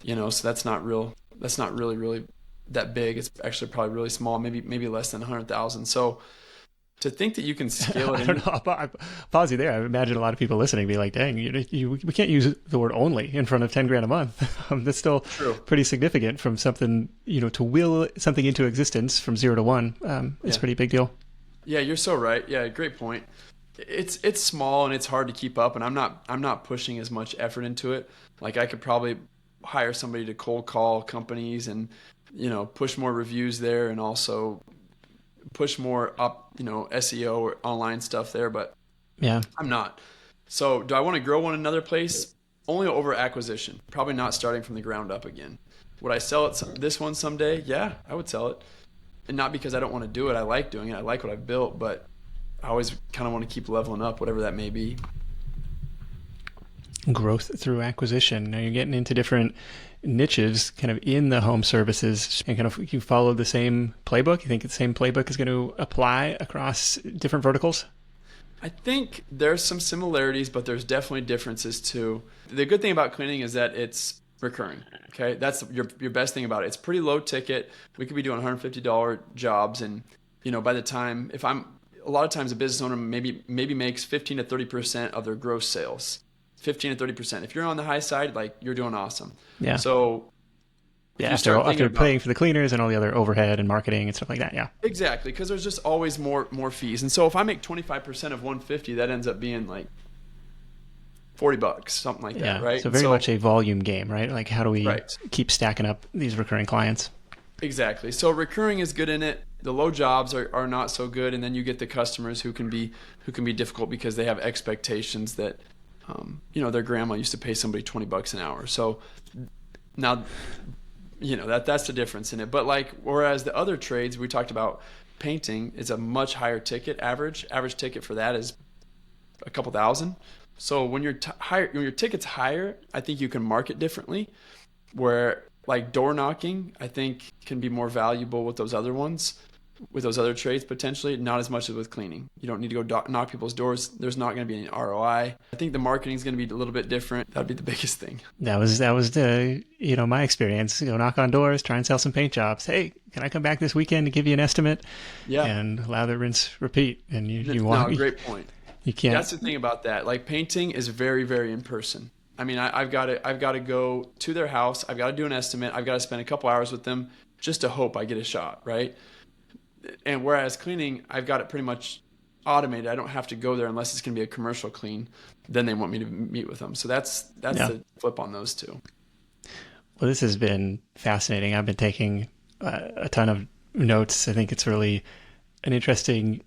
So that's not really that big. It's actually probably really small, maybe less than 100,000. So to think that you can scale it. I don't know. I'll pause you there. I imagine a lot of people listening be like, dang, we can't use the word only in front of 10 grand a month. That's still true. Pretty significant from something, to will something into existence from 0 to 1. It's a pretty big deal. Yeah, you're so right. Yeah, great point. It's small and it's hard to keep up, and I'm not pushing as much effort into it. Like I could probably hire somebody to cold call companies and push more reviews there, and also push more up SEO or online stuff there, but yeah, I'm not. So do I want to grow one another place? Only over acquisition, probably not starting from the ground up again. Would I sell this one someday? Yeah, I would sell it. And not because I don't want to do it. I like doing it. I like what I've built, but I always kind of want to keep leveling up, whatever that may be. Growth through acquisition. Now you're getting into different niches kind of in the home services, and kind of you follow the same playbook. You think the same playbook is going to apply across different verticals? I think there's some similarities, but there's definitely differences too. The good thing about cleaning is that it's recurring. Okay, that's your best thing about it. It's pretty low ticket. We could be doing $150 jobs, and by the time, a lot of times a business owner maybe makes 15 to 30% of their gross sales. 15 to 30%. If you're on the high side, like, you're doing awesome. Yeah. So yeah, after paying for the cleaners and all the other overhead and marketing and stuff like that. Yeah. Exactly, because there's just always more fees. And so if I make 25% of 150, that ends up being like $40, something like that, right? So very much a volume game, right? Like, how do we keep stacking up these recurring clients? Exactly. So recurring is good in it. The low jobs are not so good, and then you get the customers who can be difficult because they have expectations that their grandma used to pay somebody $20 an hour. So now that's the difference in it. But like, whereas the other trades we talked about, painting is a much higher ticket. Average ticket for that is a couple thousand. So when your ticket's higher, I think you can market differently. Where like door knocking, I think can be more valuable with those other ones, with those other trades potentially, not as much as with cleaning. You don't need to go knock people's doors. There's not going to be any ROI. I think the marketing is going to be a little bit different. That'd be the biggest thing. That was the my experience. Go knock on doors, try and sell some paint jobs. Hey, can I come back this weekend to give you an estimate? Yeah. And lather, rinse, repeat. And you want. No, great point. You can't. That's the thing about that. Like, painting is very, very in person. I mean, I've got to go to their house. I've got to do an estimate. I've got to spend a couple hours with them just to hope I get a shot, right? And whereas cleaning, I've got it pretty much automated. I don't have to go there unless it's going to be a commercial clean. Then they want me to meet with them. So that's the flip on those two. Well, this has been fascinating. I've been taking a ton of notes. I think it's really an interesting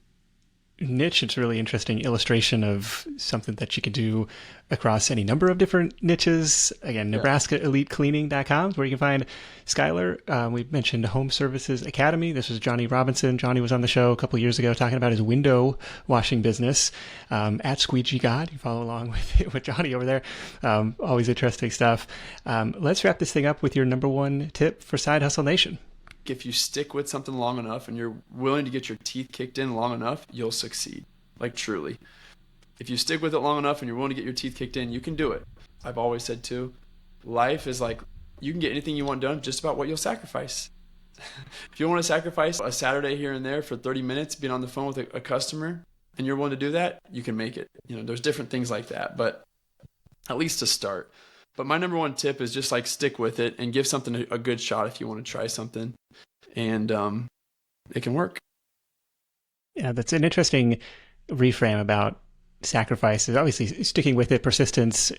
niche. It's a really interesting illustration of something that you can do across any number of different niches. Again, NebraskaEliteCleaning.com is where you can find Skyler. We mentioned Home Services Academy. This was Johnny Robinson. Johnny was on the show a couple of years ago talking about his window washing business at Squeegee God. You follow along with Johnny over there. Always interesting stuff. Let's wrap this thing up with your number one tip for Side Hustle Nation. If you stick with something long enough and you're willing to get your teeth kicked in long enough, you'll succeed. Like, truly. If you stick with it long enough and you're willing to get your teeth kicked in, you can do it. I've always said too, life is like you can get anything you want done just about what you'll sacrifice. If you want to sacrifice a Saturday here and there for 30 minutes being on the phone with a customer and you're willing to do that, you can make it. There's different things like that, but at least to start. But my number one tip is just like stick with it and give something a good shot if you want to try something, and it can work. Yeah, that's an interesting reframe about sacrifices. Obviously, sticking with it, persistence,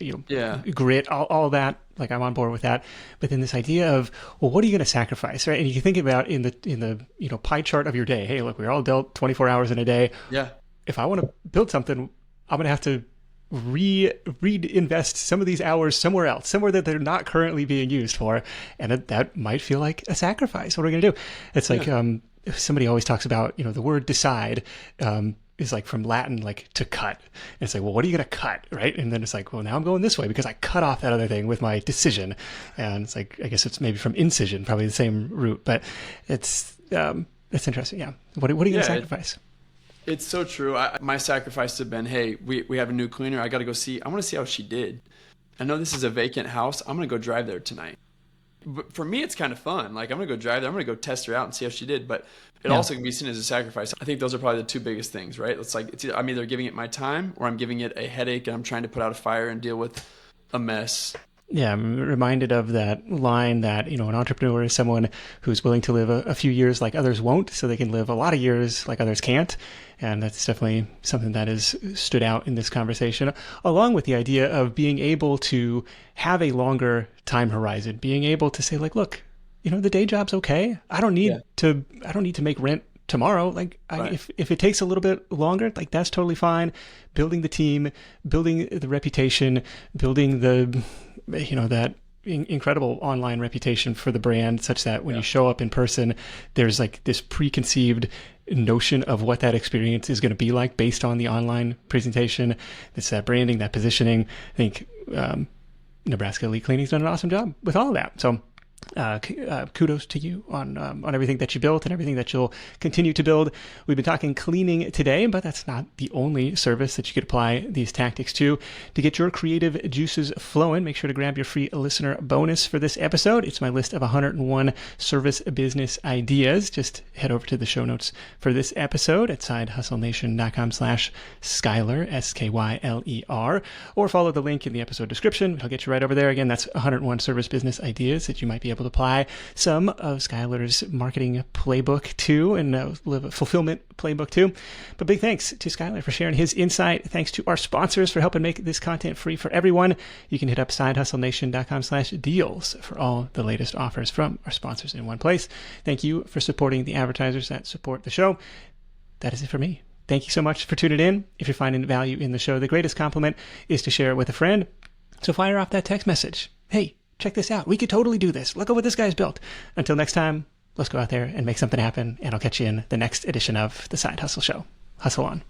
grit, all that. Like, I'm on board with that. But then this idea of, well, what are you going to sacrifice, right? And you think about in the pie chart of your day. Hey, look, we're all dealt 24 hours in a day. Yeah. If I want to build something, I'm going to have to reinvest some of these hours somewhere else, somewhere that they're not currently being used for, and that might feel like a sacrifice. What are we going to do? It's like somebody always talks about, the word decide is like from Latin, like to cut. And it's like, well, what are you going to cut, right? And then it's like, well, now I'm going this way because I cut off that other thing with my decision. And it's like, I guess it's maybe from incision, probably the same root, but it's interesting. Yeah. What are you going to sacrifice? It's so true. My sacrifice have been, hey, we have a new cleaner. I got to go see. I want to see how she did. I know this is a vacant house. I'm going to go drive there tonight. But for me, it's kind of fun. Like, I'm going to go drive there. I'm going to go test her out and see how she did. But it also can be seen as a sacrifice. I think those are probably the two biggest things, right? It's like I'm either giving it my time or I'm giving it a headache and I'm trying to put out a fire and deal with a mess. Yeah, I'm reminded of that line that, an entrepreneur is someone who's willing to live a few years like others won't, so they can live a lot of years like others can't. And that's definitely something that has stood out in this conversation, along with the idea of being able to have a longer time horizon, being able to say, like, look, the day job's okay. I don't need to make rent tomorrow. Like, right. If it takes a little bit longer, like, that's totally fine. Building the team, building the reputation, building that incredible online reputation for the brand, such that when you show up in person, there's like this preconceived notion of what that experience is going to be like based on the online presentation. It's that branding, that positioning. I think Nebraska Elite Cleaning's done an awesome job with all of that. So kudos to you on everything that you built and everything that you'll continue to build. We've been talking cleaning today, but that's not the only service that you could apply these tactics to. To get your creative juices flowing, make sure to grab your free listener bonus for this episode. It's my list of 101 service business ideas. Just head over to the show notes for this episode at sidehustlenation.com/Skyler, Skyler, or follow the link in the episode description. I'll get you right over there. Again, that's 101 service business ideas that you might be able to apply some of Skyler's marketing playbook to, and fulfillment playbook too. But big thanks to Skyler for sharing his insight. Thanks to our sponsors for helping make this content free for everyone. You can hit up sidehustlenation.com/deals for all the latest offers from our sponsors in one place. Thank you for supporting the advertisers that support the show. That is it for me. Thank you so much for tuning in. If you're finding value in the show, the greatest compliment is to share it with a friend. So fire off that text message. Hey, check this out. We could totally do this. Look at what this guy's built. Until next time, let's go out there and make something happen, and I'll catch you in the next edition of The Side Hustle Show. Hustle on.